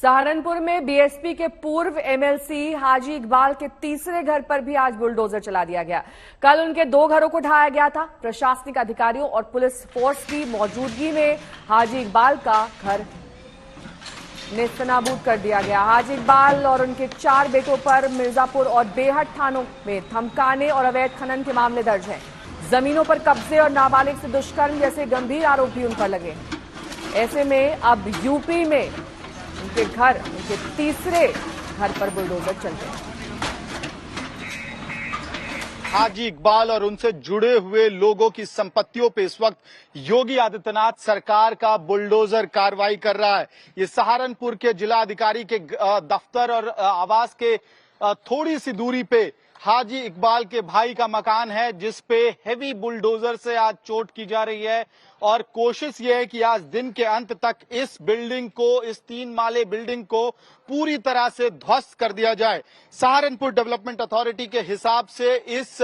सहारनपुर में बीएसपी के पूर्व एमएलसी हाजी इकबाल के तीसरे घर पर भी आज बुलडोजर चला दिया गया। कल उनके 2 घरों को ढहाया गया था। प्रशासनिक अधिकारियों और पुलिस फोर्स की मौजूदगी में हाजी इकबाल का घर नेस्तनाबूद कर दिया गया। हाजी इकबाल और उनके 4 बेटों पर मिर्जापुर और बेहट थानों में धमकाने और अवैध खनन के मामले दर्ज हैं। जमीनों पर कब्जे और नाबालिग से दुष्कर्म जैसे गंभीर आरोप भी उन पर लगे। ऐसे में अब यूपी में उनके तीसरे घर पर बुलडोजर चल रहे हैं। हाजी इकबाल और उनसे जुड़े हुए लोगों की संपत्तियों पे इस वक्त योगी आदित्यनाथ सरकार का बुलडोजर कार्रवाई कर रहा है। ये सहारनपुर के जिला अधिकारी के दफ्तर और आवास के थोड़ी सी दूरी पे हाजी इकबाल के भाई का मकान है, जिस पे हेवी बुलडोजर से आज चोट की जा रही है और कोशिश ये है कि आज दिन के अंत तक इस बिल्डिंग को, इस 3 माले बिल्डिंग को पूरी तरह से ध्वस्त कर दिया जाए। सहारनपुर डेवलपमेंट अथॉरिटी के हिसाब से इस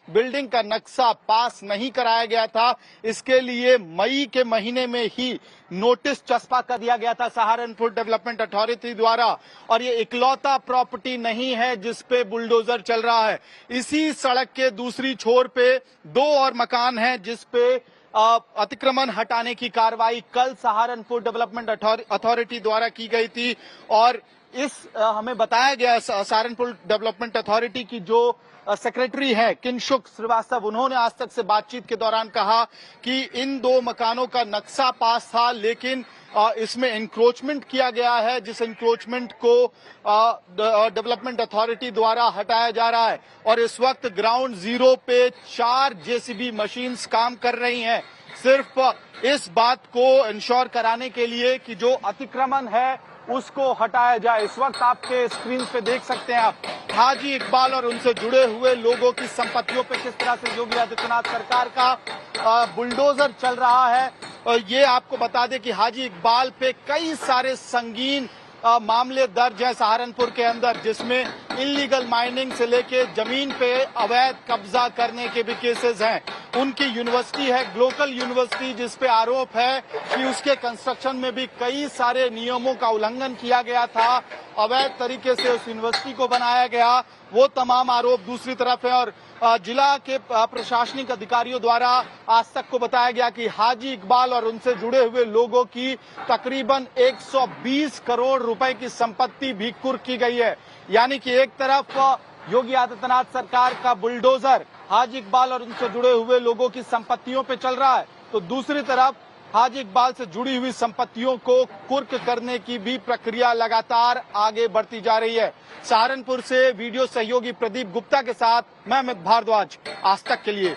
बिल्डिंग का नक्शा पास नहीं कराया गया था। इसके लिए मई के महीने में ही नोटिस चस्पा कर दिया गया था सहारनपुर डेवलपमेंट अथॉरिटी द्वारा, और ये इकलौता प्रॉपर्टी नहीं है जिस पे बुलडोजर चल रहा है। इसी सड़क के दूसरी छोर पे 2 और मकान हैं जिस पे अतिक्रमण हटाने की कार्रवाई कल सहारनपुर डेवलपमेंट अथॉरिटी द्वारा की गई थी। और हमें बताया गया सहारनपुर डेवलपमेंट अथॉरिटी की जो सेक्रेटरी है किंशुक श्रीवास्तव, उन्होंने आज तक से बातचीत के दौरान कहा कि इन 2 मकानों का नक्शा पास था, लेकिन इसमें इंक्रोचमेंट किया गया है, जिस इंक्रोचमेंट को डेवलपमेंट अथॉरिटी द्वारा हटाया जा रहा है। और इस वक्त ग्राउंड जीरो पे 4 जेसीबी मशीन्स काम कर रही हैं, सिर्फ इस बात को इंश्योर कराने के लिए कि जो अतिक्रमण है उसको हटाया जाए। इस वक्त आपके स्क्रीन पे देख सकते हैं आप हाजी इकबाल और उनसे जुड़े हुए लोगों की संपत्तियों पे किस तरह से योगी आदित्यनाथ सरकार का बुलडोजर चल रहा है। और ये आपको बता दें कि हाजी इकबाल पे कई सारे संगीन मामले दर्ज है सहारनपुर के अंदर, जिसमें इलीगल माइनिंग से लेके जमीन पे अवैध कब्जा करने के भी केसेस हैं। उनकी यूनिवर्सिटी है ग्लोकल यूनिवर्सिटी, जिस पे आरोप है कि उसके कंस्ट्रक्शन में भी कई सारे नियमों का उल्लंघन किया गया था, अवैध तरीके से उस यूनिवर्सिटी को बनाया गया। वो तमाम आरोप दूसरी तरफ है। और जिला के प्रशासनिक अधिकारियों द्वारा आज तक को बताया गया कि हाजी इकबाल और उनसे जुड़े हुए लोगों की तकरीबन 120 करोड़ रुपए की संपत्ति भी कुर्क की गई है। यानी कि एक तरफ योगी आदित्यनाथ सरकार का बुलडोजर हाजी इकबाल और उनसे जुड़े हुए लोगों की संपत्तियों पे चल रहा है, तो दूसरी तरफ हाजी इकबाल से जुड़ी हुई संपत्तियों को कुर्क करने की भी प्रक्रिया लगातार आगे बढ़ती जा रही है। सहारनपुर से वीडियो सहयोगी प्रदीप गुप्ता के साथ मैं अमित भारद्वाज, आज तक के लिए।